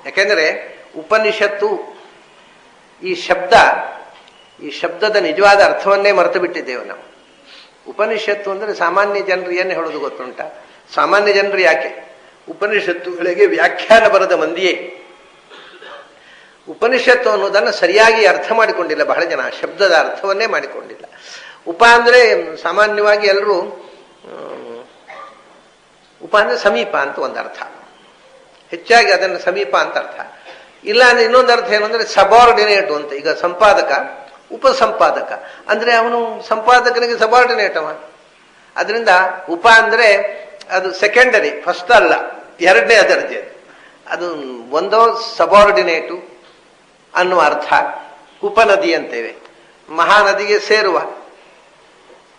ಯಾಕೆಂದರೆ ಉಪನಿಷತ್ತು ಈ ಶಬ್ದದ ನಿಜವಾದ ಅರ್ಥವನ್ನೇ ಮರೆತು ಬಿಟ್ಟಿದ್ದೇವೆ ನಾವು. ಉಪನಿಷತ್ತು ಅಂದರೆ ಸಾಮಾನ್ಯ ಜನರು ಏನು ಹೇಳೋದು ಗೊತ್ತುಂಟ? ಸಾಮಾನ್ಯ ಜನರು ಯಾಕೆ ಉಪನಿಷತ್ತುಗಳಿಗೆ ವ್ಯಾಖ್ಯಾನ ಬರದ ಮಂದಿಯೇ ಉಪನಿಷತ್ತು ಅನ್ನೋದನ್ನು ಸರಿಯಾಗಿ ಅರ್ಥ ಮಾಡಿಕೊಂಡಿಲ್ಲ. ಬಹಳ ಜನ ಶಬ್ದದ ಅರ್ಥವನ್ನೇ ಮಾಡಿಕೊಂಡಿಲ್ಲ. ಉಪ ಅಂದರೆ ಸಾಮಾನ್ಯವಾಗಿ ಎಲ್ಲರೂ ಉಪ ಅಂದರೆ ಸಮೀಪ ಅಂತ ಒಂದು ಅರ್ಥ, ಹೆಚ್ಚಾಗಿ ಅದನ್ನು ಸಮೀಪ ಅಂತ ಅರ್ಥ. ಇಲ್ಲ ಅಂದ್ರೆ ಇನ್ನೊಂದು ಅರ್ಥ ಏನು ಅಂದರೆ ಸಬಾರ್ಡಿನೇಟು ಅಂತ. ಈಗ ಸಂಪಾದಕ ಉಪಸಂಪಾದಕ ಅಂದರೆ ಅವನು ಸಂಪಾದಕನಿಗೆ ಸಬಾರ್ಡಿನೇಟ್ ಅವ. ಅದರಿಂದ ಉಪ ಅಂದರೆ ಅದು ಸೆಕೆಂಡರಿ, ಫಸ್ಟ್ ಅಲ್ಲ, ಎರಡನೇ ದರ್ಜೆ. ಅದು ಒಂದೋ ಸಬಾರ್ಡಿನೇಟು ಅನ್ನುವ ಅರ್ಥ. ಉಪನದಿ ಅಂತೇವೆ, ಮಹಾನದಿಗೆ ಸೇರುವ,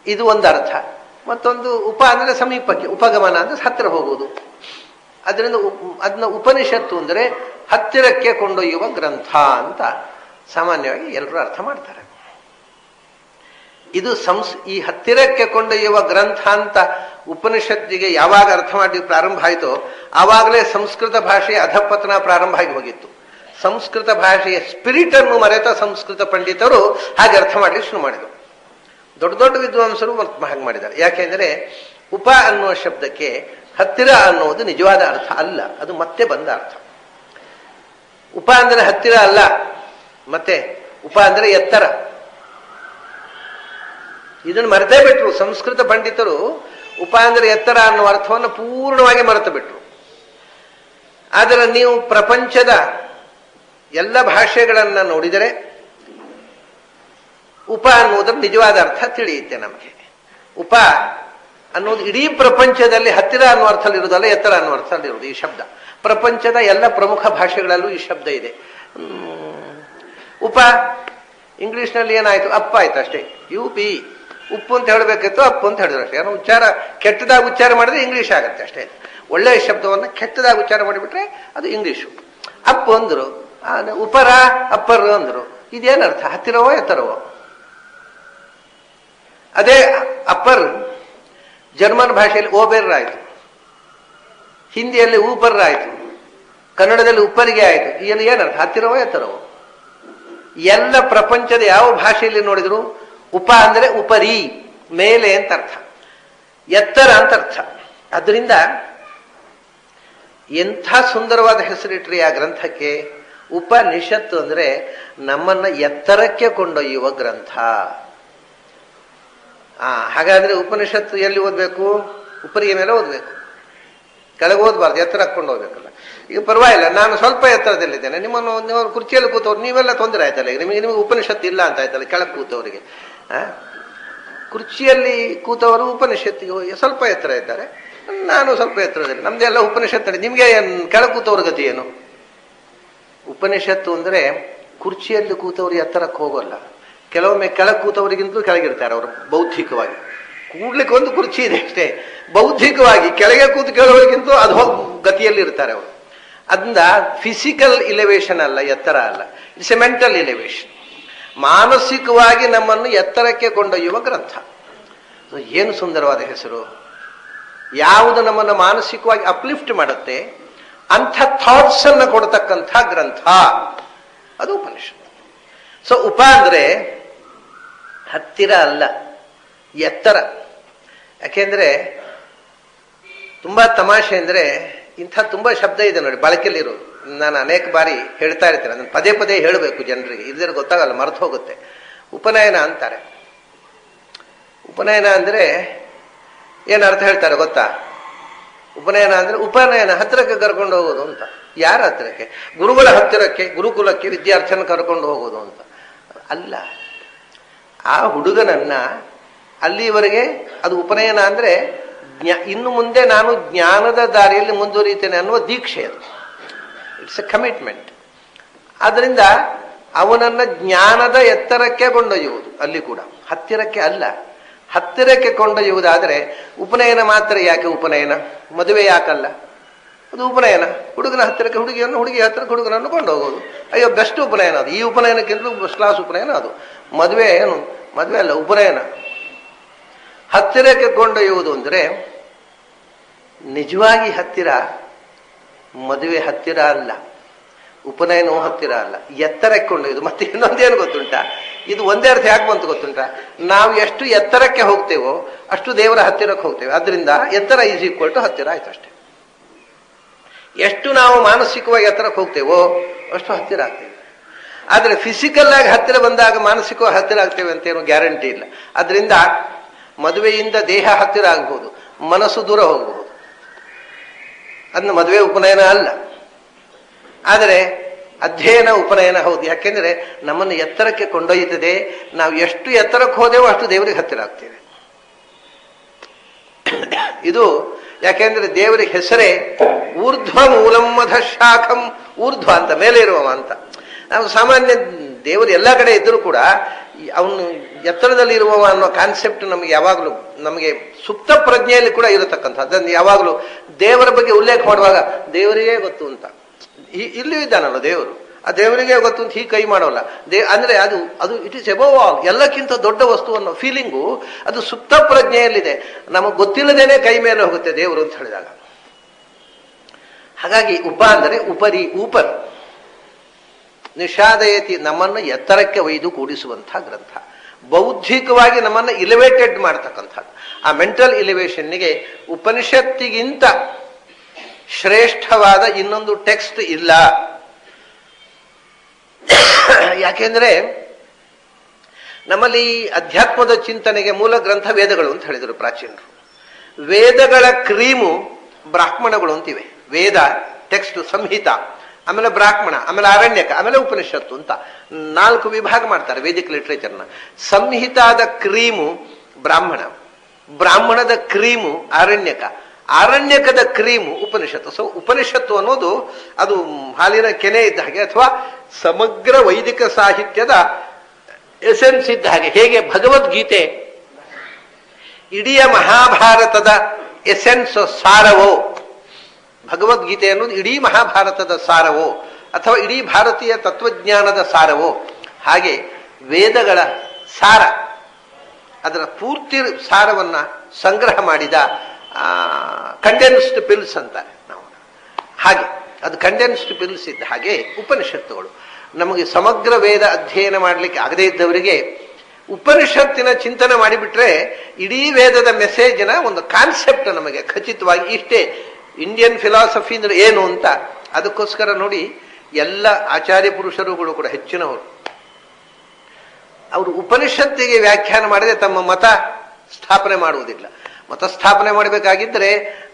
ಇದು ಒಂದು ಅರ್ಥ. ಮತ್ತೊಂದು ಉಪ ಅಂದರೆ ಸಮೀಪಕ್ಕೆ, ಉಪಗಮನ ಅಂದರೆ ಹತ್ತಿರ ಹೋಗುವುದು. ಅದರಿಂದ ಅದನ್ನ ಉಪನಿಷತ್ತು ಅಂದರೆ ಹತ್ತಿರಕ್ಕೆ ಕೊಂಡೊಯ್ಯುವ ಗ್ರಂಥ ಅಂತ ಸಾಮಾನ್ಯವಾಗಿ ಎಲ್ಲರೂ ಅರ್ಥ ಮಾಡ್ತಾರೆ. ಇದು ಈ ಹತ್ತಿರಕ್ಕೆ ಕೊಂಡೊಯ್ಯುವ ಗ್ರಂಥ ಅಂತ ಉಪನಿಷತ್ತಿಗೆ ಯಾವಾಗ ಅರ್ಥ ಮಾಡಿ ಪ್ರಾರಂಭ ಆಯಿತೋ ಆವಾಗಲೇ ಸಂಸ್ಕೃತ ಭಾಷೆಯ ಅಧಪತನ ಪ್ರಾರಂಭ ಆಗಿ ಹೋಗಿತ್ತು. ಸಂಸ್ಕೃತ ಭಾಷೆಯ ಸ್ಪಿರಿಟ್ ಅನ್ನು ಮರೆತ ಸಂಸ್ಕೃತ ಪಂಡಿತರು ಹಾಗೆ ಅರ್ಥ ಮಾಡಲಿಕ್ಕೆ ಶುರು ಮಾಡಿದರು. ದೊಡ್ಡ ದೊಡ್ಡ ವಿದ್ವಾಂಸರು ಹಾಗೆ ಮಾಡಿದ್ದಾರೆ. ಯಾಕೆಂದರೆ ಉಪ ಅನ್ನುವ ಶಬ್ದಕ್ಕೆ ಹತ್ತಿರ ಅನ್ನೋದು ನಿಜವಾದ ಅರ್ಥ ಅಲ್ಲ, ಅದು ಮತ್ತೆ ಬಂದ ಅರ್ಥ. ಉಪ ಅಂದರೆ ಹತ್ತಿರ ಅಲ್ಲ, ಮತ್ತೆ ಉಪ ಅಂದರೆ ಎತ್ತರ. ಇದನ್ನು ಮರೆತೇ ಬಿಟ್ರು ಸಂಸ್ಕೃತ ಪಂಡಿತರು. ಉಪ ಅಂದರೆ ಎತ್ತರ ಅನ್ನುವ ಅರ್ಥವನ್ನು ಪೂರ್ಣವಾಗಿ ಮರೆತು ಬಿಟ್ರು. ಆದರೆ ನೀವು ಪ್ರಪಂಚದ ಎಲ್ಲ ಭಾಷೆಗಳನ್ನು ನೋಡಿದರೆ ಉಪ ಅನ್ನುವುದರ ನಿಜವಾದ ಅರ್ಥ ತಿಳಿಯುತ್ತೆ ನಮಗೆ. ಉಪ ಅನ್ನೋದು ಇಡೀ ಪ್ರಪಂಚದಲ್ಲಿ ಹತ್ತಿರ ಅನ್ನುವ ಅರ್ಥದಲ್ಲಿರುವುದಲ್ಲ, ಎತ್ತರ ಅನ್ನುವ ಅರ್ಥದಲ್ಲಿರುವುದು ಈ ಶಬ್ದ. ಪ್ರಪಂಚದ ಎಲ್ಲ ಪ್ರಮುಖ ಭಾಷೆಗಳಲ್ಲೂ ಈ ಶಬ್ದ ಇದೆ. ಉಪ ಇಂಗ್ಲಿಷ್ನಲ್ಲಿ ಏನಾಯ್ತು? ಅಪ್ಪ ಆಯ್ತು ಅಷ್ಟೇ. UP ಉಪ್ಪು ಅಂತ ಹೇಳಬೇಕಿತ್ತು, ಅಪ್ಪು ಅಂತ ಹೇಳಿದ್ರು ಅಷ್ಟೇ. ಏನೋ ಉಚ್ಚಾರ ಕೆಟ್ಟದಾಗಿ ಉಚ್ಚಾರ ಮಾಡಿದ್ರೆ ಇಂಗ್ಲಿಷ್ ಆಗುತ್ತೆ ಅಷ್ಟೇ. ಒಳ್ಳೆಯ ಶಬ್ದವನ್ನು ಕೆಟ್ಟದಾಗಿ ಉಚ್ಚಾರ ಮಾಡಿಬಿಟ್ರೆ ಅದು ಇಂಗ್ಲಿಷು. ಅಪ್ಪು ಅಂದರು, ಉಪರ ಅಪ್ಪರ್ ಅಂದರು. ಇದೇನರ್ಥ? ಹತ್ತಿರವೋ ಎತ್ತರವೋ? ಅದೇ ಅಪ್ಪರ್ ಜರ್ಮನ್ ಭಾಷೆಯಲ್ಲಿ ಓಬೆರ್ ಆಯಿತು, ಹಿಂದಿಯಲ್ಲಿ ಊಪರ್ ಆಯಿತು, ಕನ್ನಡದಲ್ಲಿ ಉಪ್ಪರಿಗೆ ಆಯಿತು. ಇಲ್ಲಿ ಏನರ್ಥ? ಹತ್ತಿರವೋ ಎತ್ತರವೋ? ಎಲ್ಲ ಪ್ರಪಂಚದ ಯಾವ ಭಾಷೆಯಲ್ಲಿ ನೋಡಿದ್ರು ಉಪ ಅಂದರೆ ಉಪರಿ, ಮೇಲೆ ಅಂತ ಅರ್ಥ, ಎತ್ತರ ಅಂತ ಅರ್ಥ. ಅದರಿಂದ ಎಂಥ ಸುಂದರವಾದ ಹೆಸರಿಟ್ರಿ ಆ ಗ್ರಂಥಕ್ಕೆ. ಉಪನಿಷತ್ತು ಅಂದರೆ ನಮ್ಮನ್ನ ಎತ್ತರಕ್ಕೆ ಕೊಂಡೊಯ್ಯುವ ಗ್ರಂಥ. ಹಾಗಾದ್ರೆ ಉಪನಿಷತ್ತು ಎಲ್ಲಿ ಓದಬೇಕು? ಉಪರಿಗೆ ಮೇಲೆ ಓದಬೇಕು, ಕೆಳಗೆ ಓದಬಾರ್ದು, ಎತ್ತರಕ್ಕೆ ಕೊಂಡು ಹೋಗ್ಬೇಕಲ್ಲ. ಈಗ ಪರವಾಗಿಲ್ಲ, ನಾನು ಸ್ವಲ್ಪ ಎತ್ತರದಲ್ಲಿದ್ದೇನೆ, ನೀವು ಕುರ್ಚಿಯಲ್ಲಿ ಕೂತವ್ರು ನೀವೆಲ್ಲ ತೊಂದರೆ ಆಯ್ತಲ್ಲ. ನಿಮಗೆ ಉಪನಿಷತ್ತು ಇಲ್ಲ ಅಂತ ಆಯ್ತಲ್ಲ ಕೆಳಗೆ ಕೂತವರಿಗೆ. ಕುರ್ಚಿಯಲ್ಲಿ ಕೂತವರು ಉಪನಿಷತ್ತಿಗೆ ಸ್ವಲ್ಪ ಎತ್ತರ ಇದ್ದಾರೆ, ನಾನು ಸ್ವಲ್ಪ ಎತ್ತರದಲ್ಲಿ. ನಮ್ದೆಲ್ಲ ಉಪನಿಷತ್ತು. ನಿಮಗೆ ಕೆಳಗೆ ಕೂತವ್ರ ಗತಿ ಏನು? ಉಪನಿಷತ್ತು ಅಂದರೆ ಕುರ್ಚಿಯಲ್ಲಿ ಕೂತವ್ರು ಎತ್ತರಕ್ಕೆ ಹೋಗೋಲ್ಲ. ಕೆಲವೊಮ್ಮೆ ಕೆಳಗೆ ಕೂತವರಿಗಿಂತಲೂ ಕೆಳಗಿರ್ತಾರೆ ಅವರು ಬೌದ್ಧಿಕವಾಗಿ. ಕೂಡ್ಲಿಕ್ಕೆ ಒಂದು ಕುರ್ಚಿ ಇದೆ ಅಷ್ಟೇ. ಬೌದ್ಧಿಕವಾಗಿ ಕೆಳಗೆ ಕೂತು ಕೇಳೋರಿಗಿಂತೂ ಅದು ಹೋಗಿ ಗತಿಯಲ್ಲಿ ಇರ್ತಾರೆ ಅವರು. ಅದರಿಂದ ಫಿಸಿಕಲ್ ಇಲಿವೇಶನ್ ಅಲ್ಲ, ಎತ್ತರ ಅಲ್ಲ, ಇಟ್ಸ್ ಎ ಮೆಂಟಲ್ ಇಲಿವೇಶನ್. ಮಾನಸಿಕವಾಗಿ ನಮ್ಮನ್ನು ಎತ್ತರಕ್ಕೆ ಕೊಂಡೊಯ್ಯುವ ಗ್ರಂಥ. ಏನು ಸುಂದರವಾದ ಹೆಸರು! ಯಾವುದು ನಮ್ಮನ್ನು ಮಾನಸಿಕವಾಗಿ ಅಪ್ಲಿಫ್ಟ್ ಮಾಡುತ್ತೆ ಅಂಥ ಥಾಟ್ಸ್ ಅನ್ನು ಕೊಡ್ತಕ್ಕಂಥ ಗ್ರಂಥ ಅದು ಉಪನಿಷತ್ತು. ಸೊ ಉಪ ಅಂದರೆ ಹತ್ತಿರ ಅಲ್ಲ, ಎತ್ತರ. ಯಾಕೆಂದ್ರೆ ತುಂಬಾ ತಮಾಷೆ ಅಂದರೆ ಇಂಥ ತುಂಬಾ ಶಬ್ದ ಇದೆ ನೋಡಿ ಬಳಕೆಯಲ್ಲಿರೋದು. ನಾನು ಅನೇಕ ಬಾರಿ ಹೇಳ್ತಾ ಇರ್ತೇನೆ, ಅದನ್ನು ಪದೇ ಪದೇ ಹೇಳಬೇಕು ಜನರಿಗೆ, ಇಲ್ಲದ್ರೆ ಗೊತ್ತಾಗಲ್ಲ, ಮರೆತು ಹೋಗುತ್ತೆ. ಉಪನಯನ ಅಂತಾರೆ. ಉಪನಯನ ಅಂದರೆ ಏನು ಅರ್ಥ ಹೇಳ್ತಾರೆ ಗೊತ್ತಾ? ಉಪನಯನ ಅಂದರೆ ಉಪನಯನ ಹತ್ತಿರಕ್ಕೆ ಕರ್ಕೊಂಡು ಹೋಗೋದು ಅಂತ. ಯಾರ ಹತ್ತಿರಕ್ಕೆ? ಗುರುಗಳ ಹತ್ತಿರಕ್ಕೆ, ಗುರುಕುಲಕ್ಕೆ ವಿದ್ಯಾರ್ಥಿಯನ್ನು ಕರ್ಕೊಂಡು ಹೋಗೋದು ಅಂತ ಅಲ್ಲ. ಆ ಹುಡುಗನನ್ನ ಅಲ್ಲಿವರೆಗೆ ಅದು ಉಪನಯನ ಅಂದರೆ ಇನ್ನು ಮುಂದೆ ನಾನು ಜ್ಞಾನದ ದಾರಿಯಲ್ಲಿ ಮುಂದುವರಿಯುತ್ತೇನೆ ಅನ್ನುವ ದೀಕ್ಷೆ ಅದು. It's A commitment. ಆದ್ದರಿಂದ ಅವನನ್ನ ಜ್ಞಾನದ ಎತ್ತರಕ್ಕೆ ಕೊಂಡೊಯ್ಯುವುದು, ಅಲ್ಲಿ ಕೂಡ ಹತ್ತಿರಕ್ಕೆ ಅಲ್ಲ. ಹತ್ತಿರಕ್ಕೆ ಕೊಂಡೊಯ್ಯುವುದಾದರೆ ಉಪನಯನ ಮಾತ್ರ ಯಾಕೆ? ಉಪನಯನ ಮದುವೆ ಯಾಕಲ್ಲ? ಅದು ಉಪನಯನ. ಹುಡುಗನ ಹತ್ತಿರಕ್ಕೆ ಹುಡುಗಿಯನ್ನು, ಹುಡುಗಿ ಹತ್ತಿರಕ್ಕೆ ಹುಡುಗನನ್ನು ಕೊಂಡು ಹೋಗೋದು. ಅಯ್ಯೋ ಬೆಸ್ಟ್ ಉಪನಯನ ಅದು. ಈ ಉಪನಯನಕ್ಕಿಂತಲೂ ಫಸ್ಟ್ ಕ್ಲಾಸ್ ಉಪನಯನ ಅದು. ಮದುವೆ ಏನು? ಮದುವೆ ಅಲ್ಲ, ಉಪನಯನ. ಹತ್ತಿರಕ್ಕೆ ಕೊಂಡೊಯ್ಯುವುದು ಅಂದರೆ ನಿಜವಾಗಿ ಹತ್ತಿರ, ಮದುವೆ ಹತ್ತಿರ ಅಲ್ಲ. ಉಪನಯನವೂ ಹತ್ತಿರ ಅಲ್ಲ, ಎತ್ತರಕ್ಕೆ ಕೊಂಡೊಯ್ದು. ಮತ್ತೆ ಇನ್ನೊಂದೇನು ಗೊತ್ತುಂಟಾ, ಇದು ಒಂದೇ ಅರ್ಥ ಯಾಕೆ ಬಂತು ಗೊತ್ತುಂಟಾ, ನಾವು ಎಷ್ಟು ಎತ್ತರಕ್ಕೆ ಹೋಗ್ತೇವೋ ಅಷ್ಟು ದೇವರ ಹತ್ತಿರಕ್ಕೆ ಹೋಗ್ತೇವೆ. ಅದರಿಂದ ಎತ್ತರ ಈಸ್ ಈಕ್ವಲ್ ಟು ಹತ್ತಿರ ಆಯ್ತು ಅಷ್ಟೇ. ಎಷ್ಟು ನಾವು ಮಾನಸಿಕವಾಗಿ ಎತ್ತರಕ್ಕೆ ಹೋಗ್ತೇವೋ ಅಷ್ಟು ಹತ್ತಿರ ಆಗ್ತೇವೆ. ಆದರೆ ಫಿಸಿಕಲ್ ಆಗಿ ಹತ್ತಿರ ಬಂದಾಗ ಮಾನಸಿಕವಾಗಿ ಹತ್ತಿರ ಆಗ್ತೇವೆ ಅಂತ ಏನೋ ಗ್ಯಾರಂಟಿ ಇಲ್ಲ. ಅದರಿಂದ ಮದುವೆಯಿಂದ ದೇಹ ಹತ್ತಿರ ಆಗ್ಬಹುದು, ಮನಸ್ಸು ದೂರ ಹೋಗಬಹುದು. ಅದನ್ನ ಮದುವೆ ಉಪನಯನ ಅಲ್ಲ, ಆದರೆ ಅಧ್ಯಯನ ಉಪನಯನ ಹೌದು. ಯಾಕೆಂದ್ರೆ ನಮ್ಮನ್ನು ಎತ್ತರಕ್ಕೆ ಕೊಂಡೊಯ್ಯುತ್ತದೆ. ನಾವು ಎಷ್ಟು ಎತ್ತರಕ್ಕೆ ಹೋದೆವೋ ಅಷ್ಟು ದೇವರಿಗೆ ಹತ್ತಿರ ಆಗ್ತೇವೆ. ಇದು ಯಾಕೆಂದ್ರೆ ದೇವರಿಗೆ ಹೆಸರೇ ಊರ್ಧ್ವ ಮೂಲಂ ಮಧ ಶಾಖಂ, ಊರ್ಧ್ವ ಅಂತ ಮೇಲೆ ಇರುವವ ಅಂತ. ನಾವು ಸಾಮಾನ್ಯ ದೇವರು ಎಲ್ಲ ಕಡೆ ಇದ್ದರೂ ಕೂಡ ಅವನು ಎತ್ತರದಲ್ಲಿ ಇರುವವ ಅನ್ನೋ ಕಾನ್ಸೆಪ್ಟ್ ನಮಗೆ ಯಾವಾಗಲೂ ನಮಗೆ ಸುಪ್ತ ಪ್ರಜ್ಞೆಯಲ್ಲಿ ಕೂಡ ಇರತಕ್ಕಂಥ. ಅದನ್ನು ಯಾವಾಗಲೂ ದೇವರ ಬಗ್ಗೆ ಉಲ್ಲೇಖ ಮಾಡುವಾಗ ದೇವರಿಗೇ ಗೊತ್ತು ಅಂತ. ಇಲ್ಲಿಯೂ ಇದ್ದಾನಲ್ಲ ದೇವರು, ಆ ದೇವರಿಗೆ ಗೊತ್ತು ಅಂತ ಹೀಗೆ ಕೈ ಮಾಡೋಲ್ಲ. ಅಂದ್ರೆ ಅದು ಇಟ್ ಇಸ್ ಎಬವ್ ಆಲ್, ಎಲ್ಲಕ್ಕಿಂತ ದೊಡ್ಡ ವಸ್ತು ಅನ್ನೋ ಫೀಲಿಂಗು ಅದು ಸುಪ್ತ ಪ್ರಜ್ಞೆಯಲ್ಲಿದೆ. ನಮಗೆ ಗೊತ್ತಿಲ್ಲದೇನೆ ಕೈ ಮೇಲೆ ಹೋಗುತ್ತೆ ದೇವರು ಅಂತ ಹೇಳಿದಾಗ. ಹಾಗಾಗಿ ಉಪ ಅಂದರೆ ಉಪರಿ, ಊಪರ್ ನಿಷಾದಯತಿ, ನಮ್ಮನ್ನು ಎತ್ತರಕ್ಕೆ ಒಯ್ದು ಕೂಡಿಸುವಂತಹ ಗ್ರಂಥ. ಬೌದ್ಧಿಕವಾಗಿ ನಮ್ಮನ್ನು ಇಲಿವೇಟೆಡ್ ಮಾಡ್ತಕ್ಕಂಥದ್ದು. ಆ ಮೆಂಟಲ್ ಇಲಿವೇಶನ್ನಿಗೆ ಉಪನಿಷತ್ತಿಗಿಂತ ಶ್ರೇಷ್ಠವಾದ ಇನ್ನೊಂದು ಟೆಕ್ಸ್ಟ್ ಇಲ್ಲ. ಯಾಕೆಂದ್ರೆ ನಮ್ಮಲ್ಲಿ ಅಧ್ಯಾತ್ಮದ ಚಿಂತನೆಗೆ ಮೂಲ ಗ್ರಂಥ ವೇದಗಳು ಅಂತ ಹೇಳಿದರು ಪ್ರಾಚೀನರು. ವೇದಗಳ ಕ್ರೀಮು ಬ್ರಾಹ್ಮಣಗಳು ಅಂತಿವೆ. ವೇದ ಟೆಕ್ಸ್ಟ್ ಸಂಹಿತ, ಆಮೇಲೆ ಬ್ರಾಹ್ಮಣ, ಆಮೇಲೆ ಅರಣ್ಯಕ, ಆಮೇಲೆ ಉಪನಿಷತ್ತು ಅಂತ 4 ವಿಭಾಗ ಮಾಡ್ತಾರೆ ವೇದಿಕ್ ಲಿಟ್ರೇಚರ್ನ. ಸಂಹಿತಾದ ಕ್ರೀಮು ಬ್ರಾಹ್ಮಣ, ಬ್ರಾಹ್ಮಣದ ಕ್ರೀಮು ಅರಣ್ಯಕ, ಆರಣ್ಯಕದ ಕ್ರೀಮು ಉಪನಿಷತ್ತು. ಸೊ ಉಪನಿಷತ್ತು ಅನ್ನೋದು ಅದು ಹಾಲಿನ ಕೆನೆ ಇದ್ದ ಹಾಗೆ, ಅಥವಾ ಸಮಗ್ರ ವೈದಿಕ ಸಾಹಿತ್ಯದ ಎಸೆನ್ಸ್ ಇದ್ದ ಹಾಗೆ. ಹೇಗೆ ಭಗವದ್ಗೀತೆ ಇಡೀ ಮಹಾಭಾರತದ ಎಸೆನ್ಸ್ ಸಾರವೋ, ಭಗವದ್ಗೀತೆ ಅನ್ನೋದು ಇಡೀ ಮಹಾಭಾರತದ ಸಾರವೋ ಅಥವಾ ಇಡೀ ಭಾರತೀಯ ತತ್ವಜ್ಞಾನದ ಸಾರವೋ, ಹಾಗೆ ವೇದಗಳ ಸಾರ, ಅದರ ಪೂರ್ತಿ ಸಾರವನ್ನ ಸಂಗ್ರಹ ಮಾಡಿದ ಕಂಡೆನ್ಸ್ಡ್ ಪಿಲ್ಸ್ ಅಂತಾರೆ ನಾವು. ಹಾಗೆ ಅದು ಕಂಡೆನ್ಸ್ಡ್ ಪಿಲ್ಸ್ ಇದ್ದ ಹಾಗೆ ಉಪನಿಷತ್ತುಗಳು. ನಮಗೆ ಸಮಗ್ರ ವೇದ ಅಧ್ಯಯನ ಮಾಡಲಿಕ್ಕೆ ಆಗದೇ ಇದ್ದವರಿಗೆ ಉಪನಿಷತ್ತಿನ ಚಿಂತನೆ ಮಾಡಿಬಿಟ್ರೆ ಇಡೀ ವೇದದ ಮೆಸೇಜಿನ ಒಂದು ಕಾನ್ಸೆಪ್ಟ್ ನಮಗೆ ಖಚಿತವಾಗಿ ಇಷ್ಟೇ. ಇಂಡಿಯನ್ ಫಿಲಾಸಫಿ ಅಂದ್ರೆ ಏನು ಅಂತ ಅದಕ್ಕೋಸ್ಕರ ನೋಡಿ, ಎಲ್ಲ ಆಚಾರ್ಯ ಪುರುಷರುಗಳು ಕೂಡ ಹೆಚ್ಚಿನವರು ಅವರು ಉಪನಿಷತ್ತಿಗೆ ವ್ಯಾಖ್ಯಾನ ಮಾಡದೆ ತಮ್ಮ ಮತ ಸ್ಥಾಪನೆ ಮಾಡುವುದಿಲ್ಲ. ಮತ ಸ್ಥಾಪನೆ ಮಾಡಬೇಕಾಗಿದ್ದರೆ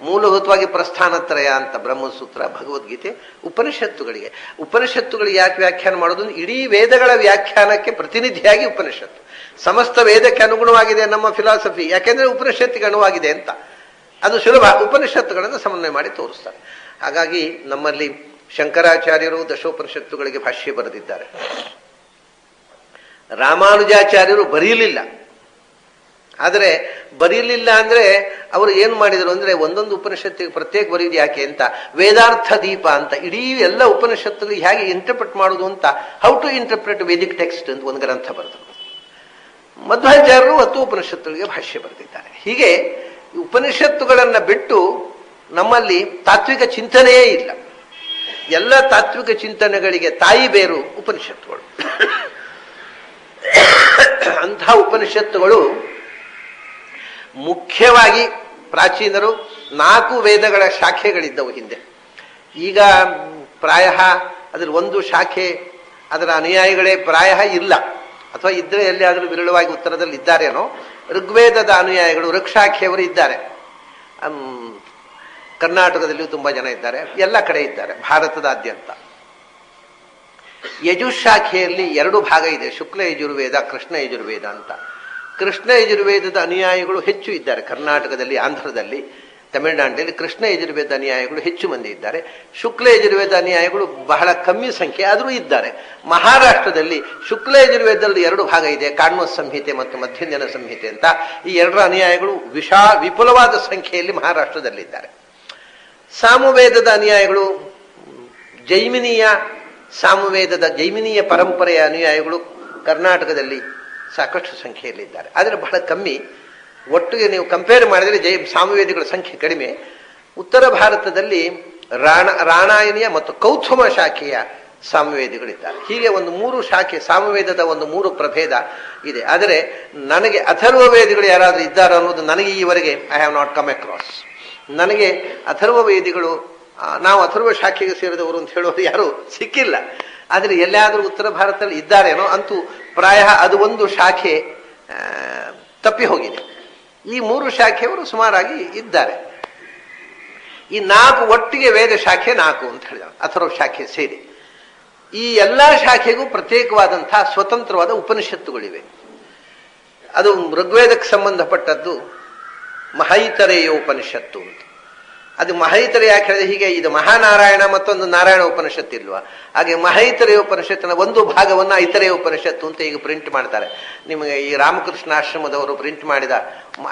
ಮೂಲಭೂತವಾಗಿ ಪ್ರಸ್ಥಾನತ್ರಯ ಅಂತ ಬ್ರಹ್ಮಸೂತ್ರ, ಭಗವದ್ಗೀತೆ, ಉಪನಿಷತ್ತುಗಳಿಗೆ. ಉಪನಿಷತ್ತುಗಳಿಗೆ ಯಾಕೆ ವ್ಯಾಖ್ಯಾನ ಮಾಡೋದು? ಇಡೀ ವೇದಗಳ ವ್ಯಾಖ್ಯಾನಕ್ಕೆ ಪ್ರತಿನಿಧಿಯಾಗಿ ಉಪನಿಷತ್ತು. ಸಮಸ್ತ ವೇದಕ್ಕೆ ಅನುಗುಣವಾಗಿದೆ ನಮ್ಮ ಫಿಲಾಸಫಿ, ಯಾಕೆಂದ್ರೆ ಉಪನಿಷತ್ತಿಗೆ ಅನುವಾಗಿದೆ ಅಂತ. ಅದು ಸುಲಭ, ಉಪನಿಷತ್ತುಗಳನ್ನು ಸಮನ್ವಯ ಮಾಡಿ ತೋರಿಸ್ತಾರೆ. ಹಾಗಾಗಿ ನಮ್ಮಲ್ಲಿ ಶಂಕರಾಚಾರ್ಯರು ದಶೋಪನಿಷತ್ತುಗಳಿಗೆ ಭಾಷ್ಯ ಬರೆದಿದ್ದಾರೆ. ರಾಮಾನುಜಾಚಾರ್ಯರು ಬರೀಲಿಲ್ಲ. ಆದರೆ ಬರೀಲಿಲ್ಲ ಅಂದ್ರೆ ಅವರು ಏನು ಮಾಡಿದರು ಅಂದ್ರೆ, ಒಂದೊಂದು ಉಪನಿಷತ್ತಿಗೆ ಪ್ರತ್ಯೇಕ ಬರೆಯುವುದು ಯಾಕೆ ಅಂತ ವೇದಾರ್ಥ ದೀಪ ಅಂತ ಇಡೀ ಎಲ್ಲ ಉಪನಿಷತ್ತುಗಳು ಹೇಗೆ ಇಂಟರ್ಪ್ರೆಟ್ ಮಾಡುವುದು ಅಂತ, how to interpret Vedic text ಅಂತ ಒಂದು ಗ್ರಂಥ ಬರೆದರು. ಮಧ್ವಾಚಾರ್ಯರು 10 ಉಪನಿಷತ್ತುಗಳಿಗೆ ಭಾಷ್ಯ ಬರೆದಿದ್ದಾರೆ. ಹೀಗೆ ಉಪನಿಷತ್ತುಗಳನ್ನು ಬಿಟ್ಟು ನಮ್ಮಲ್ಲಿ ತಾತ್ವಿಕ ಚಿಂತನೆಯೇ ಇಲ್ಲ. ಎಲ್ಲ ತಾತ್ವಿಕ ಚಿಂತನೆಗಳಿಗೆ ತಾಯಿ ಬೇರು ಉಪನಿಷತ್ತುಗಳು. ಅಂಥ ಉಪನಿಷತ್ತುಗಳು ಮುಖ್ಯವಾಗಿ ಪ್ರಾಚೀನರು 4 ವೇದಗಳ ಶಾಖೆಗಳಿದ್ದವು ಹಿಂದೆ. ಈಗ ಪ್ರಾಯ ಅದರ ಒಂದು ಶಾಖೆ, ಅದರ ಅನುಯಾಯಿಗಳೇ ಪ್ರಾಯ ಇಲ್ಲ, ಅಥವಾ ಇದ್ರೆ ಎಲ್ಲಿಯಾದರೂ ವಿರಳವಾಗಿ ಉತ್ತರದಲ್ಲಿ ಇದ್ದಾರೇನೋ. ಋಗ್ವೇದದ ಅನುಯಾಯಿಗಳು ಋಕ್ಷಾಖೆಯವರು ಇದ್ದಾರೆ. ಕರ್ನಾಟಕದಲ್ಲಿಯೂ ತುಂಬಾ ಜನ ಇದ್ದಾರೆ, ಎಲ್ಲ ಕಡೆ ಇದ್ದಾರೆ ಭಾರತದಾದ್ಯಂತ. ಯಜುಶಾಖೆಯಲ್ಲಿ 2 ಭಾಗ ಇದೆ, ಶುಕ್ಲ ಯಜುರ್ವೇದ, ಕೃಷ್ಣ ಯಜುರ್ವೇದ ಅಂತ. ಕೃಷ್ಣ ಯಜುರ್ವೇದದ ಅನುಯಾಯಿಗಳು ಹೆಚ್ಚು ಇದ್ದಾರೆ ಕರ್ನಾಟಕದಲ್ಲಿ, ಆಂಧ್ರದಲ್ಲಿ, ತಮಿಳುನಾಡಿನಲ್ಲಿ. ಕೃಷ್ಣ ಯಜುರ್ವೇದ ಅನುಯಾಯಿಗಳು ಹೆಚ್ಚು ಮಂದಿ ಇದ್ದಾರೆ. ಶುಕ್ಲ ಯಜುರ್ವೇದ ಅನುಯಾಯಿಗಳು ಬಹಳ ಕಮ್ಮಿ ಸಂಖ್ಯೆ ಆದರೂ ಇದ್ದಾರೆ. ಮಹಾರಾಷ್ಟ್ರದಲ್ಲಿ ಶುಕ್ಲ ಯಜುರ್ವೇದದಲ್ಲಿ 2 ಭಾಗ ಇದೆ, ಕಾಣ್ವ ಸಂಹಿತೆ ಮತ್ತು ಮಧ್ಯಂಜನ ಸಂಹಿತೆ ಅಂತ. ಈ 2 ಅನುಯಾಯಿಗಳು ವಿಪುಲವಾದ ಸಂಖ್ಯೆಯಲ್ಲಿ ಮಹಾರಾಷ್ಟ್ರದಲ್ಲಿದ್ದಾರೆ. ಸಾಮವೇದದ ಅನುಯಾಯಿಗಳು ಜೈಮಿನೀಯ ಪರಂಪರೆಯ ಅನುಯಾಯಿಗಳು ಕರ್ನಾಟಕದಲ್ಲಿ ಸಾಕಷ್ಟು ಸಂಖ್ಯೆಯಲ್ಲಿದ್ದಾರೆ, ಆದರೆ ಬಹಳ ಕಮ್ಮಿ. ಒಟ್ಟಿಗೆ ನೀವು ಕಂಪೇರ್ ಮಾಡಿದರೆ ಸಾಮವೇದಿಗಳ ಸಂಖ್ಯೆ ಕಡಿಮೆ. ಉತ್ತರ ಭಾರತದಲ್ಲಿ ರಾಣಾಯನಿಯ ಮತ್ತು ಕೌಥುಮ ಶಾಖೆಯ ಸಾಮವೇದಿಗಳಿದ್ದಾರೆ. ಹೀಗೆ ಒಂದು 3 ಶಾಖೆ, ಸಾಮವೇದದ ಒಂದು 3 ಪ್ರಭೇದ ಇದೆ. ಆದರೆ ನನಗೆ ಅಥರ್ವ ವೇದಿಗಳು ಯಾರಾದರೂ ಇದ್ದಾರೆ ಅನ್ನೋದು ನನಗೆ ಈವರೆಗೆ I have not come across. ನನಗೆ ಅಥರ್ವ ವೇದಿಗಳು, ನಾವು ಅಥರ್ವ ಶಾಖೆಗೆ ಸೇರಿದವರು ಅಂತ ಹೇಳೋರು ಯಾರು ಸಿಕ್ಕಿಲ್ಲ. ಆದರೆ ಎಲ್ಲಾದರೂ ಉತ್ತರ ಭಾರತದಲ್ಲಿ ಇದ್ದಾರೇನೋ, ಅಂತೂ ಪ್ರಾಯ ಅದು ಒಂದು ಶಾಖೆ ತಪ್ಪಿ ಹೋಗಿದೆ. ಈ 3 ಶಾಖೆಯವರು ಸುಮಾರಾಗಿ ಇದ್ದಾರೆ. ಈ 4 ಒಟ್ಟಿಗೆ ವೇದ ಶಾಖೆ 4 ಅಂತ ಹೇಳಿದ, ಅಥರ್ವ ಶಾಖೆ ಸೇರಿ. ಈ ಎಲ್ಲ ಶಾಖೆಗೂ ಪ್ರತ್ಯೇಕವಾದಂತಹ ಸ್ವತಂತ್ರವಾದ ಉಪನಿಷತ್ತುಗಳಿವೆ. ಅದು ಋಗ್ವೇದಕ್ಕೆ ಸಂಬಂಧಪಟ್ಟದ್ದು ಮಹೈತರೇಯ ಉಪನಿಷತ್ತು ಅಂತ. ಅದು ಮಹೈತರ ಯಾಕೆ ಹೇಳಿದ್ರೆ, ಹೀಗೆ ಇದು ಮಹಾನಾರಾಯಣ ಮತ್ತೊಂದು ನಾರಾಯಣ ಉಪನಿಷತ್ತು ಇಲ್ವಾ, ಹಾಗೆ ಮಹೈತರೇಯ ಉಪನಿಷತ್ತಿನ ಒಂದು ಭಾಗವನ್ನು ಐತರೇಯ ಉಪನಿಷತ್ತು ಅಂತ ಈಗ ಪ್ರಿಂಟ್ ಮಾಡ್ತಾರೆ. ನಿಮಗೆ ಈ ರಾಮಕೃಷ್ಣ ಆಶ್ರಮದವರು ಪ್ರಿಂಟ್ ಮಾಡಿದ